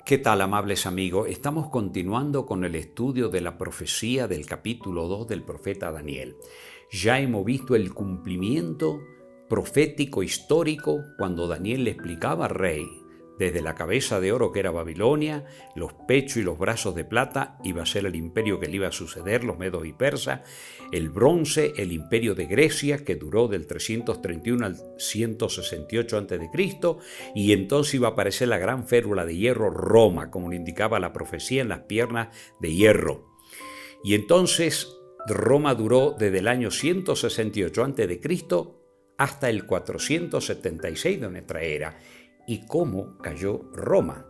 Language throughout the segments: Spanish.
¿Qué tal, amables amigos? Estamos continuando con el estudio de la profecía del capítulo 2 del profeta Daniel. Ya hemos visto el cumplimiento profético histórico cuando Daniel le explicaba al rey, desde la cabeza de oro que era Babilonia, los pechos y los brazos de plata iba a ser el imperio que le iba a suceder, los medos y persas, el bronce, el imperio de Grecia, que duró del 331 al 168 a.C., y entonces iba a aparecer la gran férula de hierro, Roma, como le indicaba la profecía, en las piernas de hierro. Y entonces Roma duró desde el año 168 a.C. hasta el 476 de nuestra era. ¿Y cómo cayó Roma?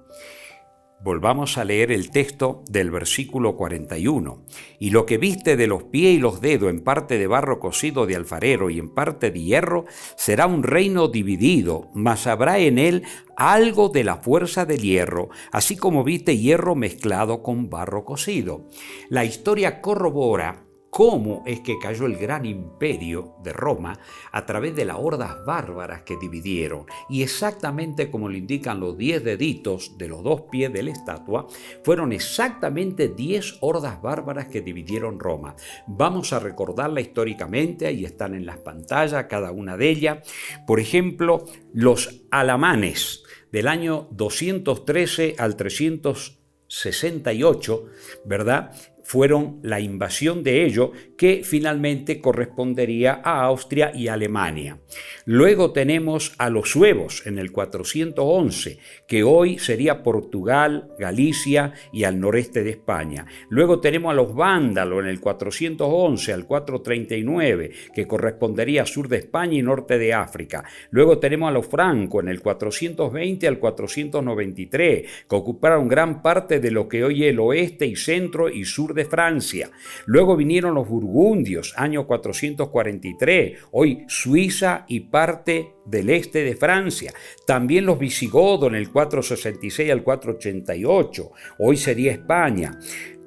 Volvamos a leer el texto del versículo 41. Y lo que viste de los pies y los dedos en parte de barro cocido de alfarero y en parte de hierro, será un reino dividido, mas habrá en él algo de la fuerza del hierro, así como viste hierro mezclado con barro cocido. La historia corrobora cómo es que cayó el gran imperio de Roma a través de las hordas bárbaras que dividieron. Y exactamente como lo indican los 10 deditos de los dos pies de la estatua, fueron exactamente 10 hordas bárbaras que dividieron Roma. Vamos a recordarla históricamente, ahí están en las pantallas cada una de ellas. Por ejemplo, los alamanes del año 213 al 368, ¿verdad?, fueron la invasión de ellos, que finalmente correspondería a Austria y Alemania. Luego tenemos a los suevos en el 411, que hoy sería Portugal, Galicia y al noreste de España. Luego tenemos a los vándalos en el 411 al 439, que correspondería a sur de España y norte de África. Luego tenemos a los francos en el 420 al 493, que ocuparon gran parte de lo que hoy es el oeste y centro y sur de Francia. Luego vinieron los burgundios, año 443, hoy Suiza y parte del este de Francia. También los visigodos en el 466 al 488, hoy sería España.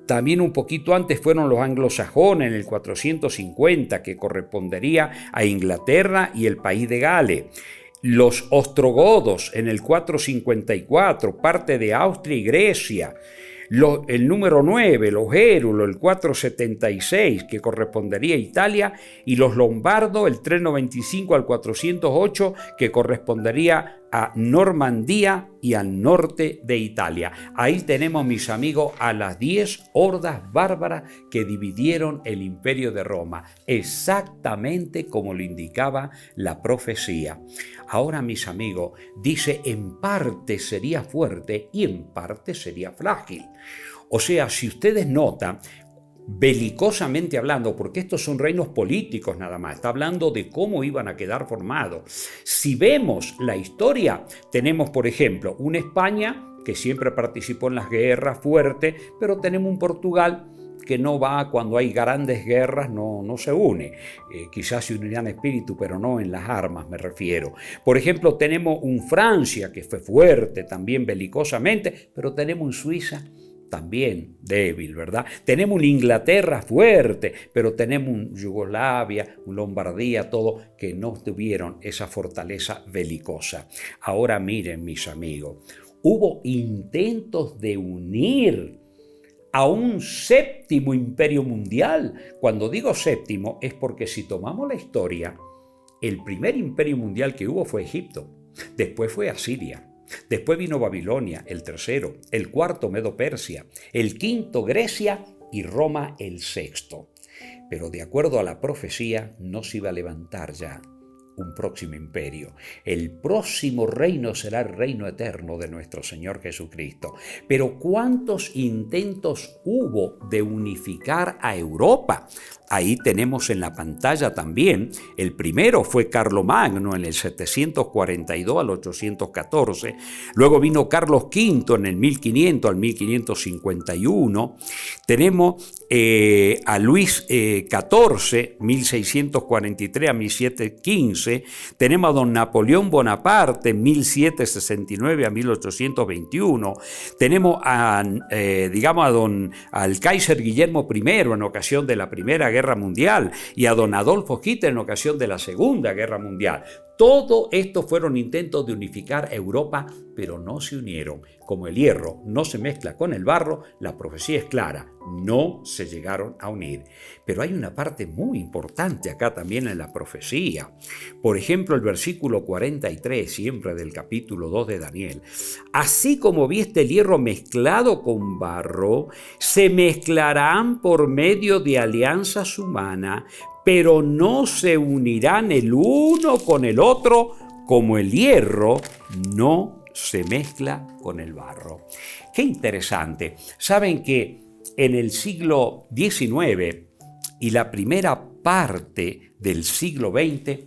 También un poquito antes fueron los anglosajones en el 450, que correspondería a Inglaterra y el país de Gales. Los ostrogodos en el 454, parte de Austria y Grecia. El número 9, los gérulos, el 476, que correspondería a Italia, y los lombardos, el 395 al 408, que correspondería a Normandía y al norte de Italia. Ahí tenemos, mis amigos, a las 10 hordas bárbaras que dividieron el imperio de Roma, exactamente como lo indicaba la profecía. Ahora, mis amigos, dice en parte sería fuerte y en parte sería frágil. O sea, si ustedes notan, belicosamente hablando, porque estos son reinos políticos nada más, está hablando de cómo iban a quedar formados. Si vemos la historia, tenemos, por ejemplo, una España que siempre participó en las guerras fuerte, pero tenemos un Portugal que no va cuando hay grandes guerras, no se une. Quizás se unirá en espíritu, pero no en las armas, me refiero. Por ejemplo, tenemos un Francia que fue fuerte también belicosamente, pero tenemos un Suiza también débil, ¿verdad? Tenemos una Inglaterra fuerte, pero tenemos un Yugoslavia, un Lombardía, todo que no tuvieron esa fortaleza belicosa. Ahora miren, mis amigos, hubo intentos de unir a un séptimo imperio mundial. Cuando digo séptimo es porque si tomamos la historia, el primer imperio mundial que hubo fue Egipto, después fue Asiria, después vino Babilonia, el tercero, el cuarto Medo-Persia, el quinto Grecia y Roma el sexto. Pero de acuerdo a la profecía no se iba a levantar ya un próximo imperio. El próximo reino será el reino eterno de nuestro Señor Jesucristo. Pero ¿cuántos intentos hubo de unificar a Europa? Ahí tenemos en la pantalla también, el primero fue Carlomagno en el 742 al 814, luego vino Carlos V en el 1500 al 1551, tenemos a Luis XIV, 1643 a 1715, tenemos a don Napoleón Bonaparte, 1769 a 1821, tenemos al Kaiser Guillermo I en ocasión de la Primera Guerra Mundial y a don Adolfo Hitler en ocasión de la Segunda Guerra Mundial. Todo esto fueron intentos de unificar Europa, pero no se unieron. Como el hierro no se mezcla con el barro, la profecía es clara, no se llegaron a unir. Pero hay una parte muy importante acá también en la profecía. Por ejemplo, el versículo 43, siempre del capítulo 2 de Daniel. Así como viste el hierro mezclado con barro, se mezclarán por medio de alianzas humanas, pero no se unirán el uno con el otro, como el hierro no se mezcla con el barro. Qué interesante. Saben que en el siglo XIX y la primera parte del siglo XX,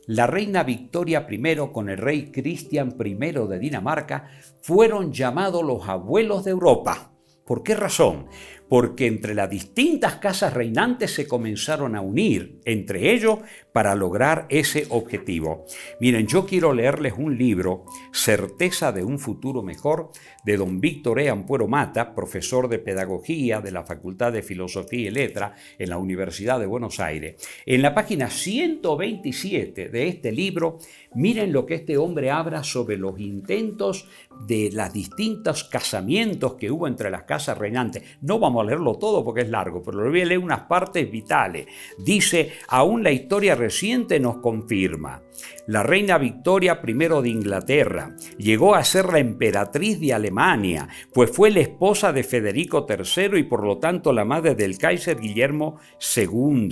la reina Victoria I con el rey Cristian I de Dinamarca fueron llamados los abuelos de Europa. ¿Por qué razón? Porque entre las distintas casas reinantes se comenzaron a unir entre ellos para lograr ese objetivo. Miren, yo quiero leerles un libro, Certeza de un futuro mejor, de don Víctor E. Ampuero Mata, profesor de Pedagogía de la Facultad de Filosofía y Letras en la Universidad de Buenos Aires. En la página 127 de este libro, miren lo que este hombre habla sobre los intentos de los distintos casamientos que hubo entre las casas reinantes. No vamos a leerlo todo porque es largo, pero le voy a leer unas partes vitales. Dice, aún la historia reciente nos confirma. La reina Victoria I de Inglaterra llegó a ser la emperatriz de Alemania, pues fue la esposa de Federico III y por lo tanto la madre del Kaiser Guillermo II.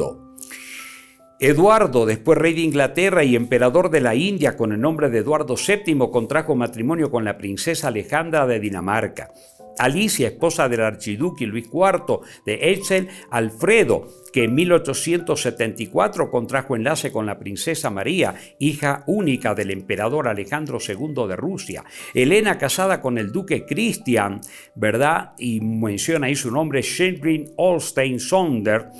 Eduardo, después rey de Inglaterra y emperador de la India con el nombre de Eduardo VII, contrajo matrimonio con la princesa Alejandra de Dinamarca. Alicia, esposa del archiduque Luis IV de Hesse, Alfredo, que en 1874 contrajo enlace con la princesa María, hija única del emperador Alejandro II de Rusia. Elena, casada con el duque Christian, ¿verdad? Y menciona ahí su nombre, Schleswig-Holstein-Sonder.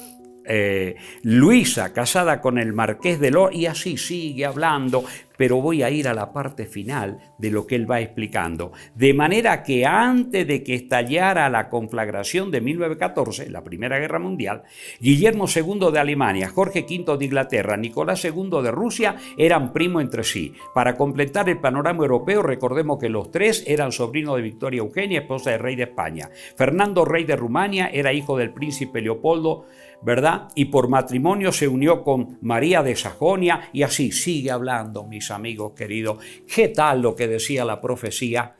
Luisa, casada con el marqués de Lorena, y así sigue hablando, pero voy a ir a la parte final de lo que él va explicando. De manera que antes de que estallara la conflagración de 1914, la Primera Guerra Mundial, Guillermo II de Alemania, Jorge V de Inglaterra, Nicolás II de Rusia eran primos entre sí. Para completar el panorama europeo, recordemos que los tres eran sobrinos de Victoria Eugenia, esposa del rey de España. Fernando, rey de Rumania, era hijo del príncipe Leopoldo, ¿verdad? Y por matrimonio se unió con María de Sajonia y así sigue hablando, mis amigos queridos. ¿Qué tal lo que decía la profecía?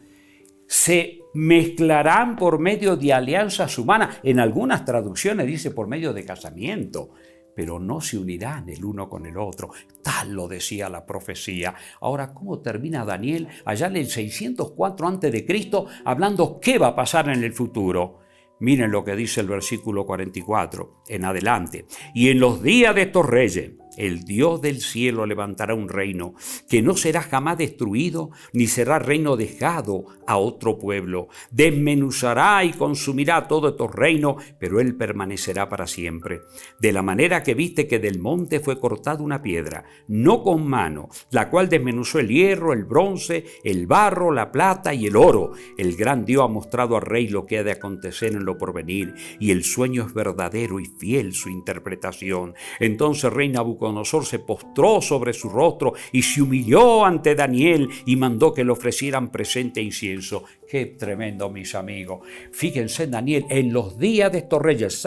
Se mezclarán por medio de alianzas humanas. En algunas traducciones dice por medio de casamiento, pero no se unirán el uno con el otro. Tal lo decía la profecía. Ahora, ¿cómo termina Daniel allá en el 604 a.C. hablando qué va a pasar en el futuro? Miren lo que dice el versículo 44 en adelante. Y en los días de estos reyes, el Dios del cielo levantará un reino que no será jamás destruido, ni será reino dejado a otro pueblo. Desmenuzará y consumirá todos estos reinos, pero él permanecerá para siempre. De la manera que viste que del monte fue cortada una piedra, no con mano, la cual desmenuzó el hierro, el bronce, el barro, la plata y el oro. El gran Dios ha mostrado al rey lo que ha de acontecer en lo porvenir, y el sueño es verdadero y fiel su interpretación. Entonces rey Nabucodonosor se postró sobre su rostro y se humilló ante Daniel y mandó que le ofrecieran presente e incienso. Qué tremendo, mis amigos. Fíjense en Daniel, en los días de estos reyes,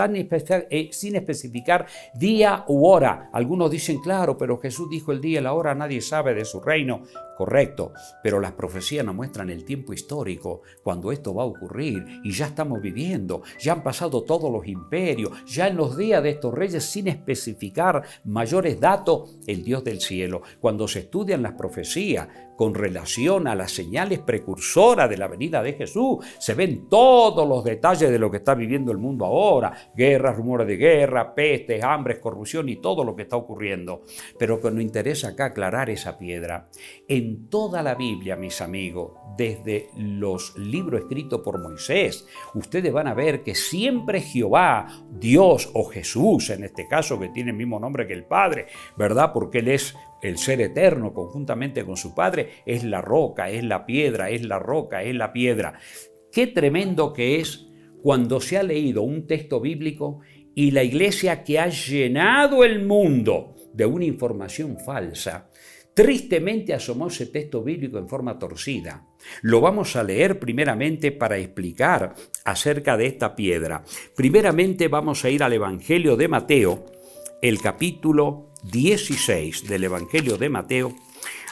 sin especificar día u hora. Algunos dicen, claro, pero Jesús dijo el día y la hora, nadie sabe de su reino. Correcto, pero las profecías nos muestran el tiempo histórico, cuando esto va a ocurrir, y ya estamos viviendo, ya han pasado todos los imperios, ya en los días de estos reyes, sin especificar mayores datos, el Dios del cielo. Cuando se estudian las profecías con relación a las señales precursoras de la venida de Jesús, se ven todos los detalles de lo que está viviendo el mundo ahora, guerras, rumores de guerra, pestes, hambres, corrupción y todo lo que está ocurriendo. Pero que nos interesa acá aclarar esa piedra. En toda la Biblia, mis amigos, desde los libros escritos por Moisés, ustedes van a ver que siempre Jehová, Dios o Jesús, en este caso que tiene el mismo nombre que el Padre, ¿verdad? Porque Él es el ser eterno conjuntamente con su Padre, es la roca, es la piedra, es la roca, es la piedra. Qué tremendo que es cuando se ha leído un texto bíblico y la iglesia que ha llenado el mundo de una información falsa Tristemente asomó ese texto bíblico en forma torcida. Lo vamos a leer primeramente para explicar acerca de esta piedra. Primeramente vamos a ir al Evangelio de Mateo, el capítulo 16 del Evangelio de Mateo.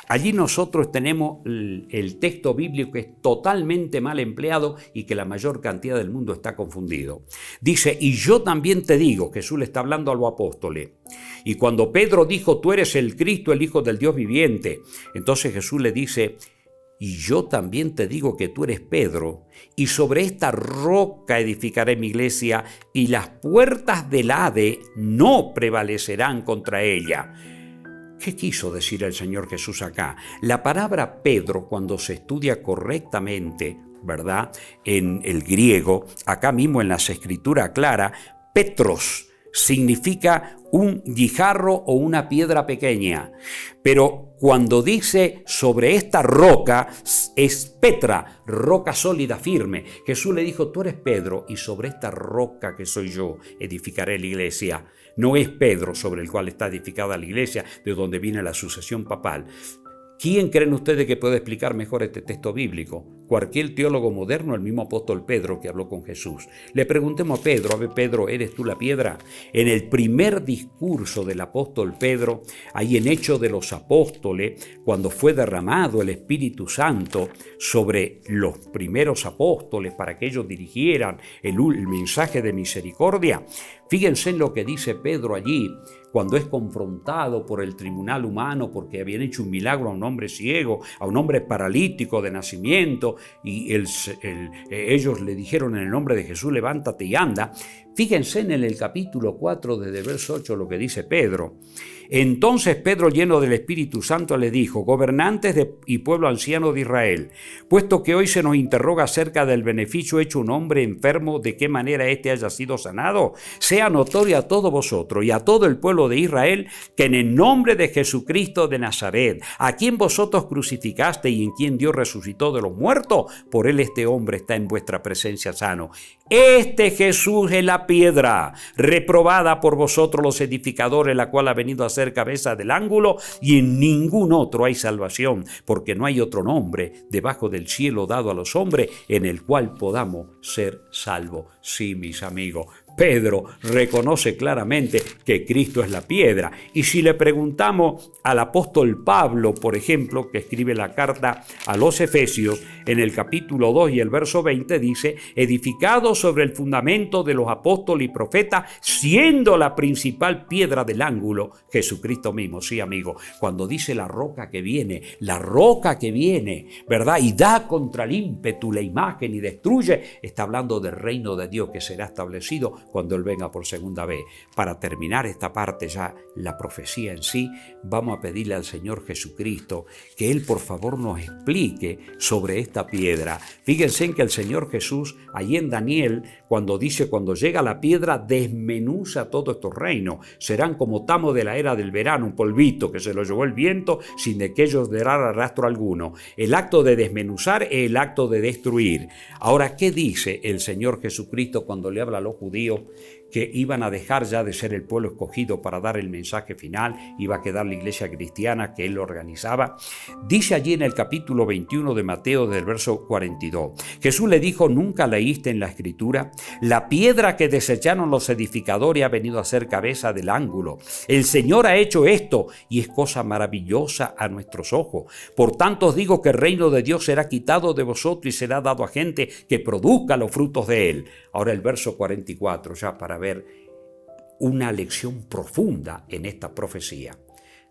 Allí nosotros tenemos el texto bíblico que es totalmente mal empleado y que la mayor cantidad del mundo está confundido. Dice, y yo también te digo, Jesús le está hablando a los apóstoles, y cuando Pedro dijo, tú eres el Cristo, el Hijo del Dios viviente, entonces Jesús le dice, y yo también te digo que tú eres Pedro, y sobre esta roca edificaré mi iglesia, y las puertas del Hades no prevalecerán contra ella. ¿Qué quiso decir el Señor Jesús acá? La palabra Pedro, cuando se estudia correctamente, ¿verdad?, en el griego, acá mismo en las Escrituras clara, Petros significa un guijarro o una piedra pequeña. Pero cuando dice sobre esta roca, es Petra, roca sólida, firme. Jesús le dijo, tú eres Pedro, y sobre esta roca que soy yo, edificaré la iglesia. No es Pedro sobre el cual está edificada la iglesia, de donde viene la sucesión papal. ¿Quién creen ustedes que puede explicar mejor este texto bíblico? Cualquier teólogo moderno, el mismo apóstol Pedro que habló con Jesús. Le preguntemos a Pedro, a ver Pedro, ¿eres tú la piedra? En el primer discurso del apóstol Pedro, ahí en Hechos de los Apóstoles, cuando fue derramado el Espíritu Santo sobre los primeros apóstoles para que ellos dirigieran el mensaje de misericordia, fíjense en lo que dice Pedro allí, cuando es confrontado por el tribunal humano porque habían hecho un milagro a un hombre ciego, a un hombre paralítico de nacimiento, y ellos le dijeron en el nombre de Jesús, levántate y anda. Fíjense en el capítulo 4, desde el verso 8, lo que dice Pedro. Entonces Pedro, lleno del Espíritu Santo, le dijo, gobernantes y pueblo anciano de Israel, puesto que hoy se nos interroga acerca del beneficio hecho a un hombre enfermo, de qué manera éste haya sido sanado, sea notorio a todos vosotros y a todo el pueblo de Israel, que en el nombre de Jesucristo de Nazaret, a quien vosotros crucificaste y en quien Dios resucitó de los muertos, por él este hombre está en vuestra presencia sano. Este Jesús es la piedra, reprobada por vosotros los edificadores, la cual ha venido a ser cabeza del ángulo, y en ningún otro hay salvación, porque no hay otro nombre debajo del cielo dado a los hombres en el cual podamos ser salvos. Sí, mis amigos, Pedro reconoce claramente que Cristo es la piedra. Y si le preguntamos al apóstol Pablo, por ejemplo, que escribe la carta a los Efesios, en el capítulo 2 y el verso 20 dice, edificado sobre el fundamento de los apóstoles y profetas, siendo la principal piedra del ángulo, Jesucristo mismo. Sí, amigo, cuando dice la roca que viene, ¿verdad?, y da contra el ímpetu la imagen y destruye, está hablando del reino de Dios que será establecido cuando Él venga por segunda vez. Para terminar esta parte ya, la profecía en sí, vamos a pedirle al Señor Jesucristo que Él por favor nos explique sobre esta piedra. Fíjense en que el Señor Jesús, allí en Daniel, cuando dice, cuando llega la piedra, desmenuza todo estos reinos. Serán como tamo de la era del verano, un polvito que se lo llevó el viento sin de que ellos dieran rastro alguno. El acto de desmenuzar es el acto de destruir. Ahora, ¿qué dice el Señor Jesucristo cuando le habla a los judíos que iban a dejar ya de ser el pueblo escogido para dar el mensaje final? Iba a quedar la iglesia cristiana que él organizaba. Dice allí en el capítulo 21 de Mateo, del verso 42, Jesús le dijo, ¿nunca leíste en la Escritura? La piedra que desecharon los edificadores ha venido a ser cabeza del ángulo. El Señor ha hecho esto y es cosa maravillosa a nuestros ojos. Por tanto os digo que el reino de Dios será quitado de vosotros y será dado a gente que produzca los frutos de él. Ahora el verso 44, ya para ver una lección profunda en esta profecía.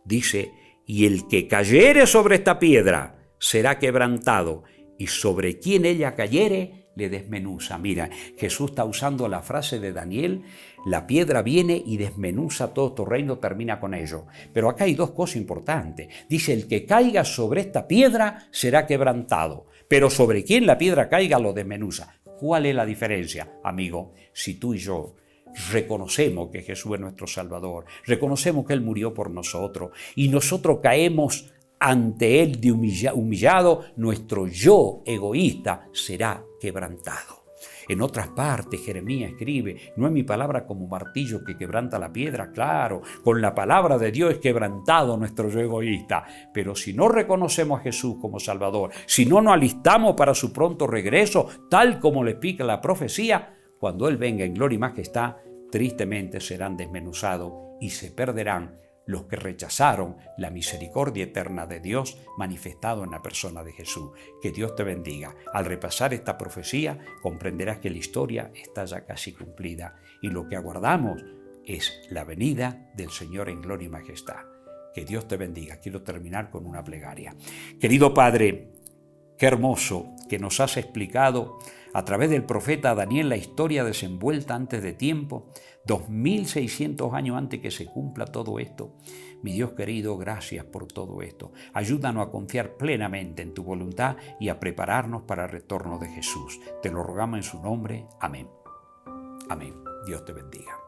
Dice, y el que cayere sobre esta piedra será quebrantado, y sobre quien ella cayere le desmenuza. Mira, Jesús está usando la frase de Daniel, la piedra viene y desmenuza todo tu reino, termina con ello. Pero acá hay dos cosas importantes. Dice, el que caiga sobre esta piedra será quebrantado, pero sobre quien la piedra caiga lo desmenuza. ¿Cuál es la diferencia, amigo? Si tú y yo reconocemos que Jesús es nuestro Salvador, reconocemos que Él murió por nosotros y nosotros caemos ante Él de humillado, nuestro yo egoísta será quebrantado. En otras partes, Jeremías escribe, no es mi palabra como martillo que quebranta la piedra, claro, con la palabra de Dios es quebrantado nuestro yo egoísta, pero si no reconocemos a Jesús como Salvador, si no nos alistamos para su pronto regreso, tal como le explica la profecía, cuando Él venga en gloria y majestad, tristemente serán desmenuzados y se perderán los que rechazaron la misericordia eterna de Dios manifestado en la persona de Jesús. Que Dios te bendiga. Al repasar esta profecía comprenderás que la historia está ya casi cumplida y lo que aguardamos es la venida del Señor en gloria y majestad. Que Dios te bendiga. Quiero terminar con una plegaria. Querido Padre, qué hermoso que nos has explicado a través del profeta Daniel la historia desenvuelta antes de tiempo, 2600 años antes que se cumpla todo esto. Mi Dios querido, gracias por todo esto. Ayúdanos a confiar plenamente en tu voluntad y a prepararnos para el retorno de Jesús. Te lo rogamos en su nombre. Amén. Amén. Dios te bendiga.